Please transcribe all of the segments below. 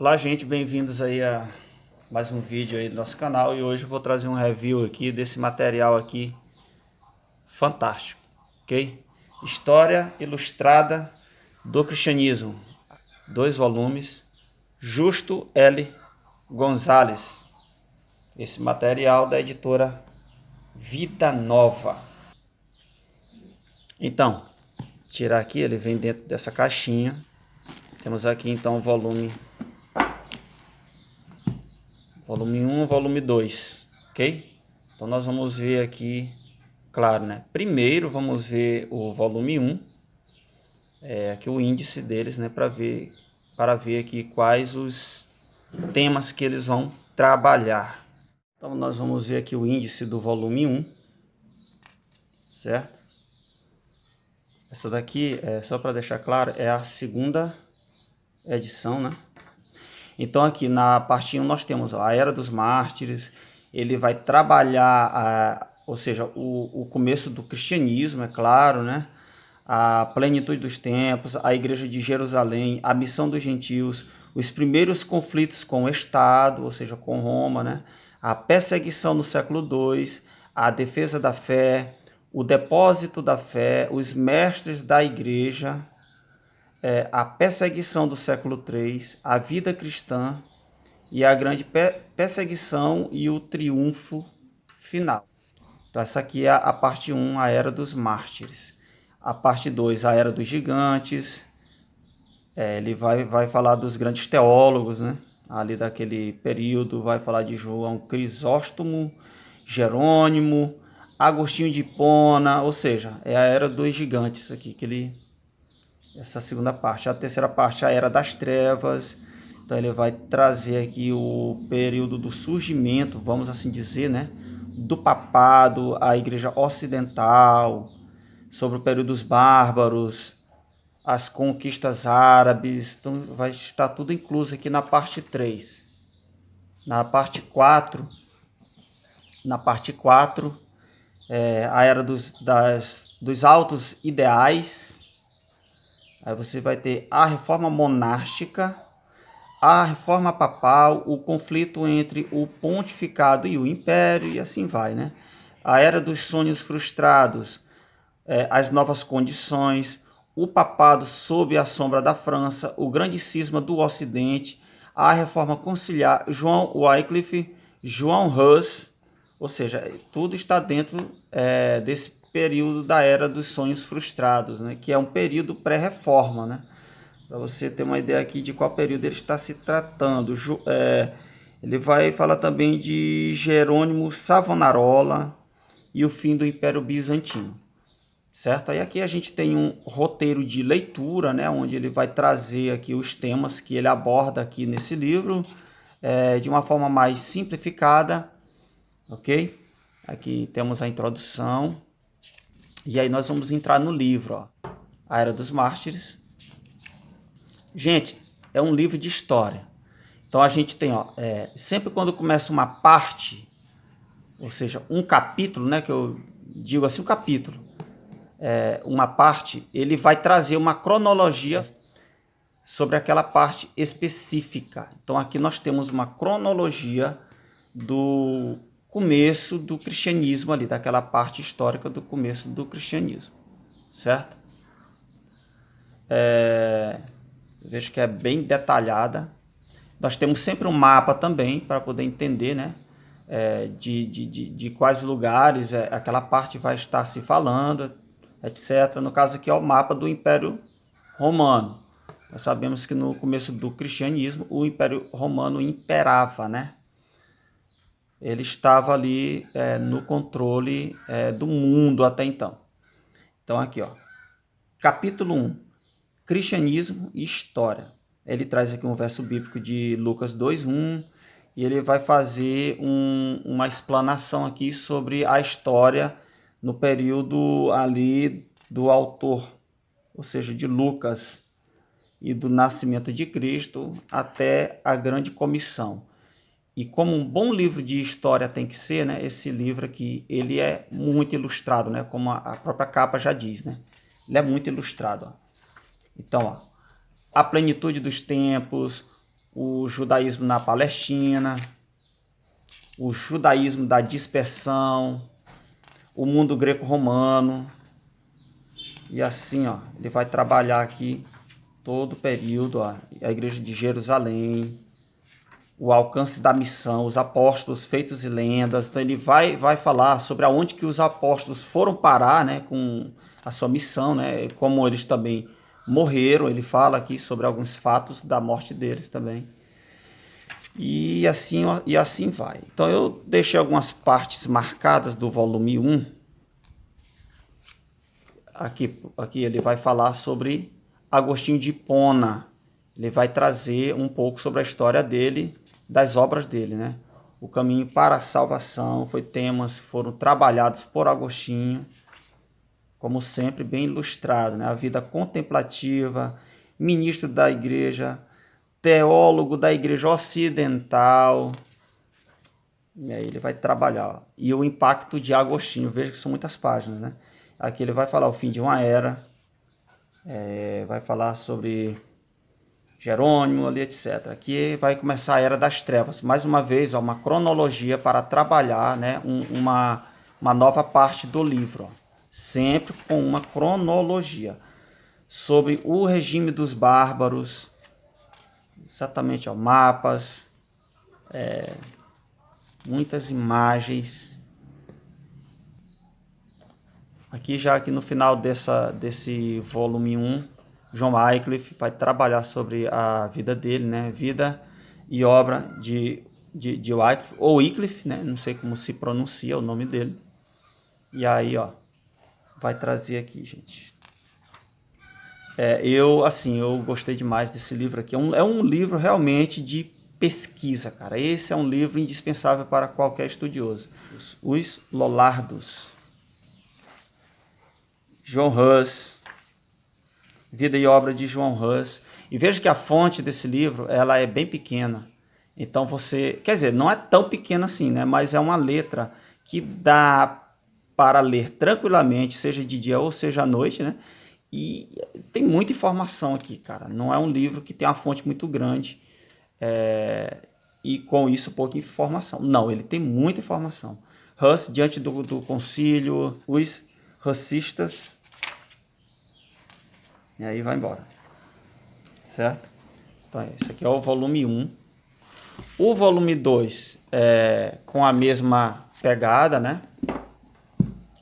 Olá, gente, bem-vindos aí a mais um vídeo aí do nosso canal. E hoje eu vou trazer um review aqui desse material aqui fantástico, ok? História Ilustrada do Cristianismo, 2 volumes, Justo L. Gonzalez. Esse material da editora Vida Nova. Então, tirar aqui, ele vem dentro dessa caixinha. Temos aqui então o volume 1, volume 2, ok? Então nós vamos ver aqui, claro, né? Primeiro vamos ver o volume 1, aqui o índice deles, né? Para ver aqui quais os temas que eles vão trabalhar. Então nós vamos ver aqui o índice do volume 1, certo? Essa daqui, só para deixar claro, é a segunda edição, né? Então aqui na parte 1 nós temos a Era dos Mártires. Ele vai trabalhar, ou seja, o começo do cristianismo, é claro, né? A plenitude dos tempos, a Igreja de Jerusalém, a missão dos gentios, os primeiros conflitos com o Estado, ou seja, com Roma, né? A perseguição no século II, a defesa da fé, o depósito da fé, os mestres da Igreja, a perseguição do século III, a vida cristã e a grande perseguição e o triunfo final. Então essa aqui é a parte 1, a Era dos Mártires. A parte 2, a Era dos Gigantes. Ele vai falar dos grandes teólogos, né? Ali daquele período, vai falar de João Crisóstomo, Jerônimo, Agostinho de Hipona, ou seja, é a Era dos Gigantes aqui, essa segunda parte. A terceira parte, a Era das Trevas. Então ele vai trazer aqui o período do surgimento, vamos assim dizer, né? Do papado, a Igreja Ocidental, sobre o período dos bárbaros, as conquistas árabes. Então vai estar tudo incluso aqui na parte 3. Na parte 4, a Era dos altos ideais. Aí você vai ter a reforma monástica, a reforma papal, o conflito entre o pontificado e o império, e assim vai, né? A era dos sonhos frustrados, as novas condições, o papado sob a sombra da França, o grande cisma do Ocidente, a reforma conciliar, João Wycliffe, João Hus, ou seja, tudo está dentro desse período da era dos sonhos frustrados, né? Que é um período pré-reforma, né? Para você ter uma ideia aqui de qual período ele está se tratando. Ele vai falar também de Jerônimo Savonarola e o fim do Império Bizantino, certo? Aí aqui a gente tem um roteiro de leitura, né, onde ele vai trazer aqui os temas que ele aborda aqui nesse livro, de uma forma mais simplificada, ok? Aqui temos a introdução, e aí nós vamos entrar no livro, ó, A Era dos Mártires. Gente, é um livro de história. Então a gente tem, ó, sempre quando começa uma parte, ou seja, um capítulo, né, que eu digo assim, um capítulo, uma parte, ele vai trazer uma cronologia sobre aquela parte específica. Então aqui nós temos uma cronologia do começo do cristianismo ali, daquela parte histórica do começo do cristianismo, certo? Vejo que é bem detalhada. Nós temos sempre um mapa também para poder entender, né, de quais lugares aquela parte vai estar se falando, etc. No caso aqui é o mapa do Império Romano. Nós sabemos que no começo do cristianismo o Império Romano imperava, né? Ele estava ali no controle do mundo até então. Então aqui, ó, capítulo 1, Cristianismo e História. Ele traz aqui um verso bíblico de Lucas 2:1 e ele vai fazer uma explanação aqui sobre a história no período ali do autor, ou seja, de Lucas, e do nascimento de Cristo até a grande comissão. E como um bom livro de história tem que ser, né, esse livro aqui, ele é muito ilustrado, né, como a própria capa já diz, né? Ele é muito ilustrado, ó. Então, ó, a plenitude dos tempos, o judaísmo na Palestina, o judaísmo da dispersão, o mundo greco-romano. E assim, ó, ele vai trabalhar aqui todo o período, ó, a igreja de Jerusalém, o alcance da missão, os apóstolos, feitos e lendas. Então ele vai falar sobre aonde que os apóstolos foram parar, né, com a sua missão, né, como eles também morreram. Ele fala aqui sobre alguns fatos da morte deles também. E assim vai. Então eu deixei algumas partes marcadas do volume 1. Aqui ele vai falar sobre Agostinho de Hipona. Ele vai trazer um pouco sobre a história dele, das obras dele, né? O caminho para a salvação, foram trabalhados por Agostinho, como sempre, bem ilustrado, né? A vida contemplativa, ministro da igreja, teólogo da igreja ocidental. E aí ele vai trabalhar, ó. E o impacto de Agostinho, veja que são muitas páginas, né? Aqui ele vai falar o fim de uma era, vai falar sobre Jerônimo ali, etc. Aqui vai começar a Era das Trevas. Mais uma vez, ó, uma cronologia para trabalhar, né, uma nova parte do livro. Ó. Sempre com uma cronologia. Sobre o regime dos bárbaros. Exatamente, ó, mapas. Muitas imagens. Aqui no final desse volume 1, John Wycliffe vai trabalhar sobre a vida dele, né? Vida e obra de Wycliffe, ou Wycliffe, né? Não sei como se pronuncia o nome dele. E aí, ó, vai trazer aqui, gente. Eu gostei demais desse livro aqui. É um livro realmente de pesquisa, cara. Esse é um livro indispensável para qualquer estudioso. Os Lollardos. John Hus. Vida e obra de John Hus. E veja que a fonte desse livro, ela é bem pequena. Então você, quer dizer, não é tão pequena assim, né? Mas é uma letra que dá para ler tranquilamente, seja de dia ou seja à noite, né? E tem muita informação aqui, cara. Não é um livro que tem uma fonte muito grande e com isso pouca informação. Não, ele tem muita informação. Hus, diante do concílio, os hussistas. E aí vai embora. Certo? Então, esse aqui é o volume 1. O volume 2 é com a mesma pegada, né?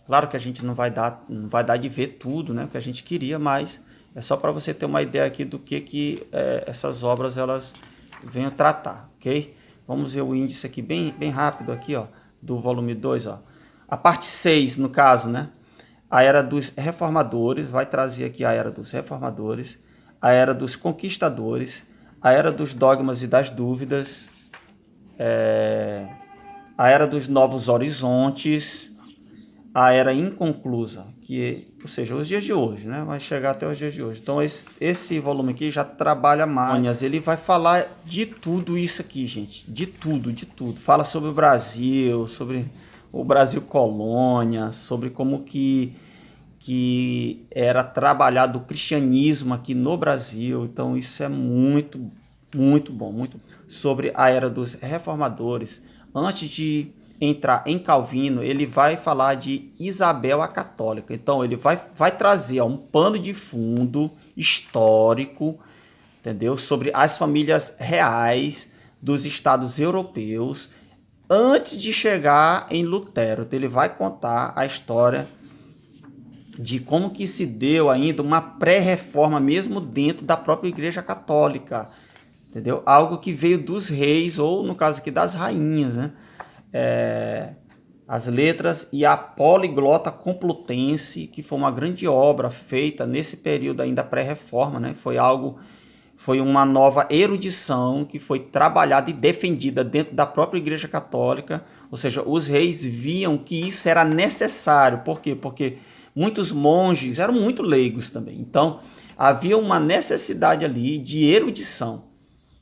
Claro que a gente não vai dar de ver tudo, né? O que a gente queria, mas é só para você ter uma ideia aqui do que essas obras elas venham tratar, ok? Vamos ver o índice aqui bem rápido aqui, ó, do volume 2, ó. A parte 6, no caso, né? A Era dos Reformadores, vai trazer aqui a Era dos Reformadores, a Era dos Conquistadores, a Era dos Dogmas e das Dúvidas, a Era dos Novos Horizontes, a Era Inconclusa, ou seja, os dias de hoje, né? Vai chegar até os dias de hoje. Então esse volume aqui já trabalha mais. Ele vai falar de tudo isso aqui, gente. De tudo, de tudo. Fala sobre o Brasil, sobre o Brasil colônia, sobre como que era trabalhado o cristianismo aqui no Brasil. Então isso é muito, muito bom. Muito. Sobre a Era dos Reformadores. Antes de entrar em Calvino, ele vai falar de Isabel a Católica. Então ele vai trazer um pano de fundo histórico, entendeu? Sobre as famílias reais dos estados europeus antes de chegar em Lutero. Então, ele vai contar a história de como que se deu ainda uma pré-reforma mesmo dentro da própria Igreja Católica, entendeu? Algo que veio dos reis, ou no caso aqui das rainhas, né? As letras e a Poliglota Complutense, que foi uma grande obra feita nesse período ainda pré-reforma, né? Foi uma nova erudição que foi trabalhada e defendida dentro da própria Igreja Católica, ou seja, os reis viam que isso era necessário. Por quê? Porque muitos monges eram muito leigos também, então havia uma necessidade ali de erudição.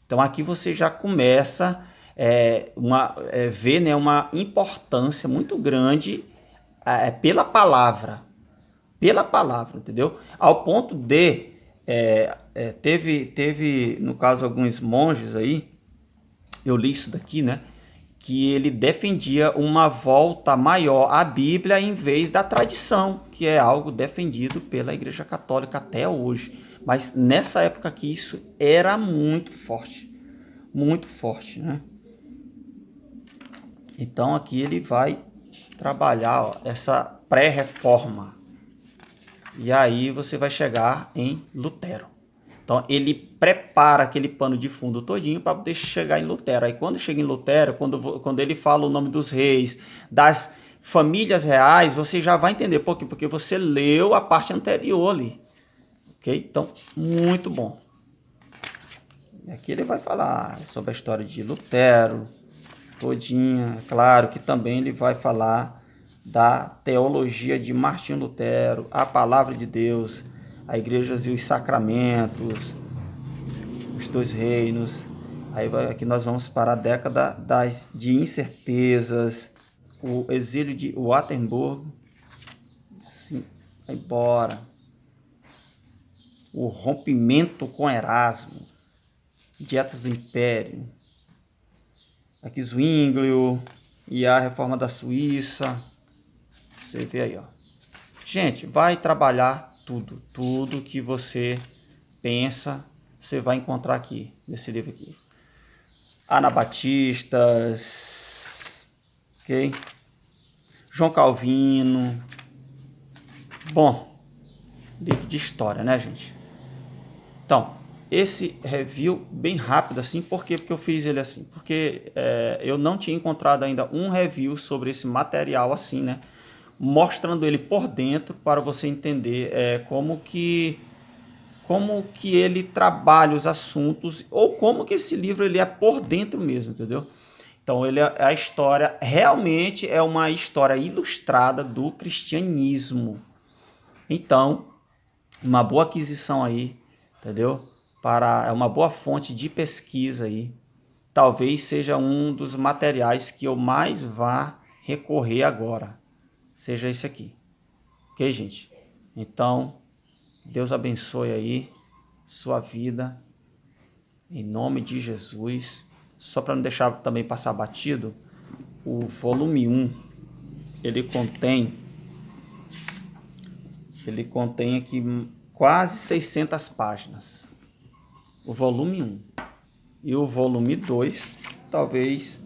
Então aqui você já começa ver, né, uma importância muito grande pela palavra, entendeu? Ao ponto de teve no caso alguns monges aí eu li isso daqui, né? Que ele defendia uma volta maior à Bíblia em vez da tradição, que é algo defendido pela Igreja Católica até hoje. Mas nessa época aqui isso era muito forte, né? Então aqui ele vai trabalhar, ó, essa pré-reforma. E aí você vai chegar em Lutero. Então ele prepara aquele pano de fundo todinho para poder chegar em Lutero. Aí quando chega em Lutero, quando ele fala o nome dos reis, das famílias reais, você já vai entender por quê? Porque você leu a parte anterior ali. Ok? Então, muito bom. E aqui ele vai falar sobre a história de Lutero, todinha. Claro que também ele vai falar da teologia de Martinho Lutero, a palavra de Deus, a igreja e os sacramentos, os dois reinos. Aí aqui nós vamos para a década de incertezas, o exílio de Wittenberg, assim, vai embora. O rompimento com Erasmo, dietas do Império, aqui Zwinglio e a reforma da Suíça. Você vê aí, ó. Gente, vai trabalhar tudo que você pensa, você vai encontrar aqui, nesse livro aqui. Anabatistas, ok? João Calvino. Bom, livro de história, né, gente? Então, esse review bem rápido assim, por quê? Porque eu fiz ele assim? Porque eu não tinha encontrado ainda um review sobre esse material assim, né? Mostrando ele por dentro para você entender como que ele trabalha os assuntos ou como que esse livro ele é por dentro mesmo, entendeu? Então a história realmente é uma história ilustrada do cristianismo. Então, uma boa aquisição aí, entendeu? É uma boa fonte de pesquisa aí. Talvez seja um dos materiais que eu mais vá recorrer agora. Seja esse aqui. Ok, gente? Então, Deus abençoe aí sua vida. Em nome de Jesus. Só para não deixar também passar batido, o volume 1, ele contém aqui quase 600 páginas. O volume 1. E o volume 2, talvez,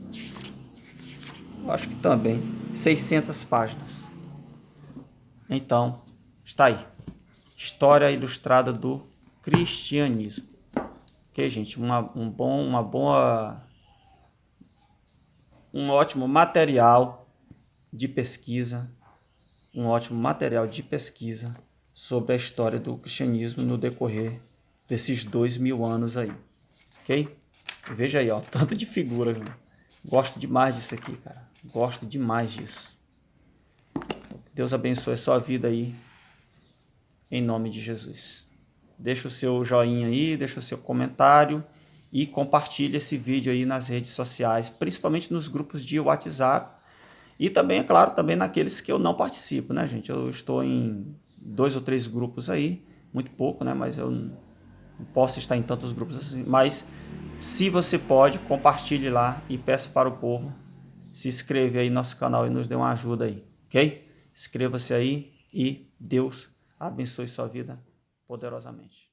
eu acho que também, 600 páginas. Então, está aí. História ilustrada do cristianismo. Ok, gente? Um ótimo material de pesquisa. Um ótimo material de pesquisa sobre a história do cristianismo no decorrer desses 2000 anos aí. Ok? Veja aí, ó, tanto de figura. Viu? Gosto demais disso aqui, cara. Gosto demais disso. Deus abençoe a sua vida aí. Em nome de Jesus. Deixa o seu joinha aí, deixa o seu comentário e compartilhe esse vídeo aí nas redes sociais, principalmente nos grupos de WhatsApp e também, é claro, também naqueles que eu não participo, né, gente? Eu estou em 2 ou 3 grupos aí, muito pouco, né, mas eu não posso estar em tantos grupos assim, mas se você pode, compartilhe lá e peça para o povo se inscrever aí no nosso canal e nos dê uma ajuda aí, ok? Inscreva-se aí e Deus abençoe sua vida poderosamente.